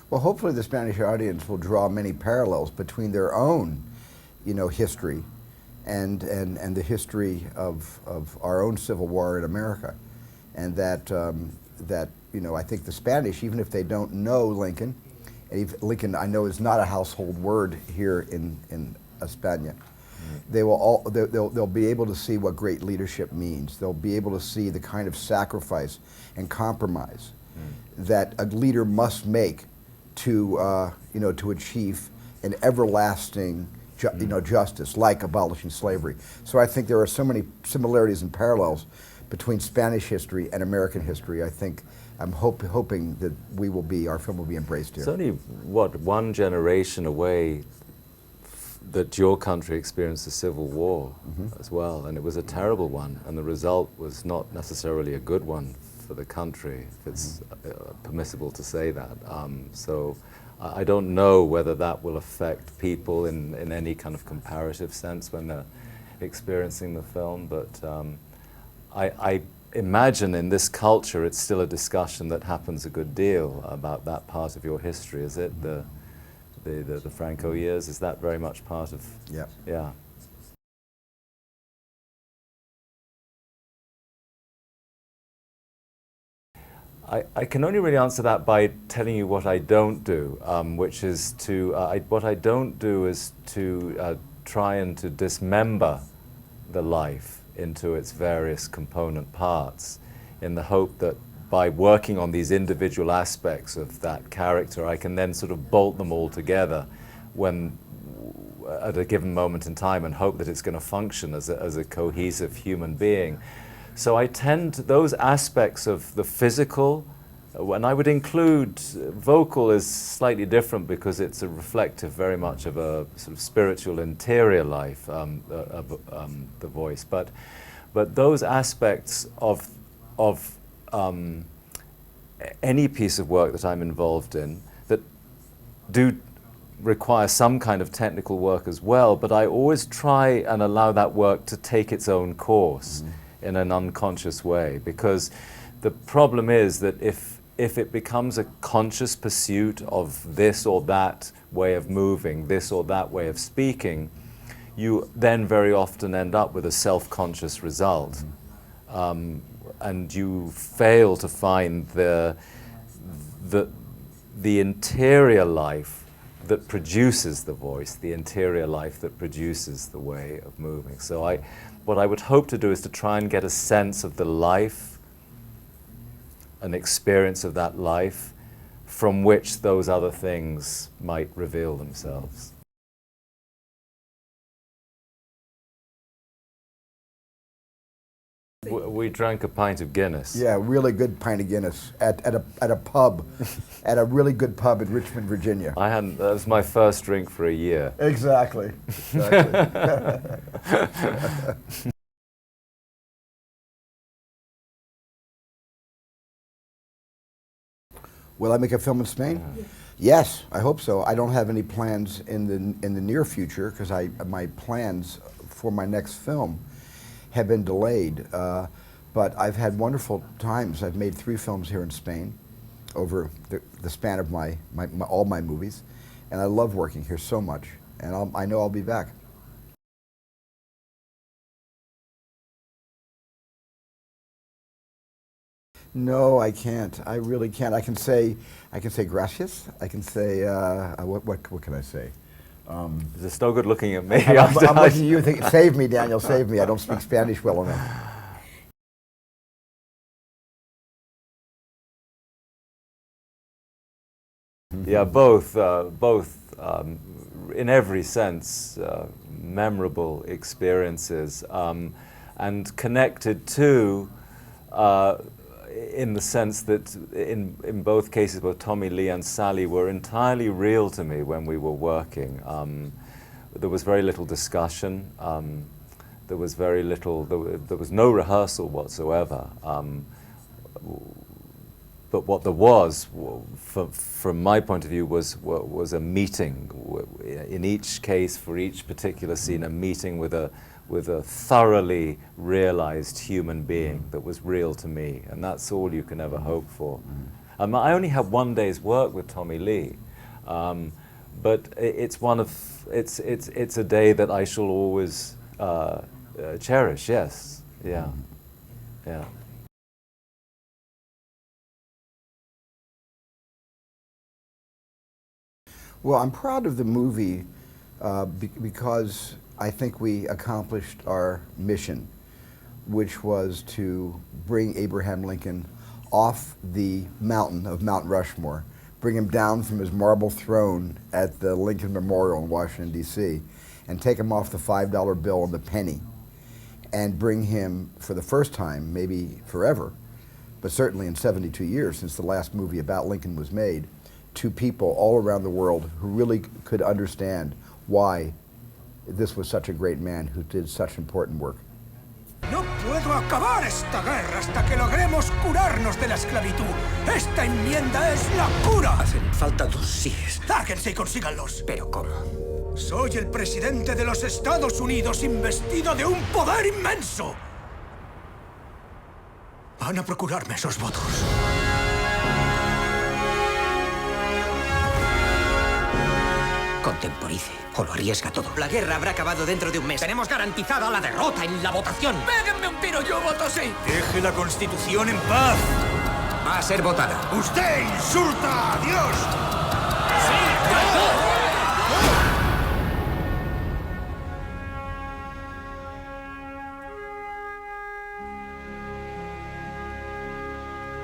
Well, hopefully the Spanish audience will draw many parallels between their own, history and the history of our own Civil War in America. And that, I think the Spanish, even if they don't know Lincoln, and Lincoln I know is not a household word here in España, they'll be able to see what great leadership means. They'll be able to see the kind of sacrifice and compromise that a leader must make to to achieve an everlasting justice, like abolishing slavery. So I think there are so many similarities and parallels between Spanish history and American history. I'm hoping that our film will be embraced here. It's only, one generation away that your country experienced a civil war as well, and it was a terrible one, and the result was not necessarily a good one for the country, if it's permissible to say that. So I don't know whether that will affect people in any kind of comparative sense when they're experiencing the film, but I imagine in this culture it's still a discussion that happens a good deal about that part of your history. Is it the Franco years? Is that very much part of? Yeah. Yeah. I can only really answer that by telling you what I don't do, which is what I don't do is to try and to dismember the life into its various component parts, in the hope that by working on these individual aspects of that character, I can then sort of bolt them all together at a given moment in time, and hope that it's going to function as a cohesive human being. So I tend to, those aspects of the physical, and I would include vocal is slightly different because it's a reflective very much of a sort of spiritual interior life, the voice. But those aspects of any piece of work that I'm involved in that do require some kind of technical work as well, but I always try and allow that work to take its own course in an unconscious way, because the problem is that if it becomes a conscious pursuit of this or that way of moving, this or that way of speaking, you then very often end up with a self-conscious result. And you fail to find the interior life that produces the voice, the interior life that produces the way of moving. So what I would hope to do is to try and get a sense of the life, an experience of that life, from which those other things might reveal themselves. We drank a pint of Guinness. Yeah, really good pint of Guinness at a pub, at a really good pub in Richmond, Virginia. That was my first drink for a year. Exactly. Will I make a film in Spain? Yes, I hope so. I don't have any plans in the near future, because my plans for my next film have been delayed, but I've had wonderful times. I've made 3 films here in Spain over the span of all my movies, and I love working here so much, and I know I'll be back. No, I can't. I really can't. I can say gracias. I can say what can I say? It's no good looking at me. I'm looking at you thinking, save me, Daniel, save me. I don't speak Spanish well enough. Yeah, both, in every sense, memorable experiences, and connected to, in the sense that in both cases, both Tommy Lee and Sally were entirely real to me when we were working. There was very little discussion. There was very little. There was no rehearsal whatsoever. But what there was, from my point of view, was a meeting. In each case, for each particular scene, a meeting with a thoroughly realized human being that was real to me, and that's all you can ever hope for. I only had one day's work with Tommy Lee, but it's a day that I shall always cherish. Yes, yeah, yeah. Well, I'm proud of the movie because I think we accomplished our mission, which was to bring Abraham Lincoln off the mountain of Mount Rushmore, bring him down from his marble throne at the Lincoln Memorial in Washington, D.C., and take him off the $5 bill and the penny, and bring him, for the first time, maybe forever, but certainly in 72 years since the last movie about Lincoln was made, to people all around the world who really could understand why this was such a great man who did such important work. No puedo acabar esta guerra hasta que logremos curarnos de la esclavitud. Esta enmienda es la cura. Hacen falta 2 síes. Lárguense y consíganlos. ¿Pero cómo? Soy el presidente de los Estados Unidos, investido de un poder inmenso. Van a procurarme esos votos. Contemporice o lo arriesga todo. La guerra habrá acabado dentro de un mes. Tenemos garantizada la derrota en la votación. ¡Péguenme un tiro! ¡Yo voto sí! Deje la Constitución en paz. Va a ser votada. ¡Usted insulta a Dios!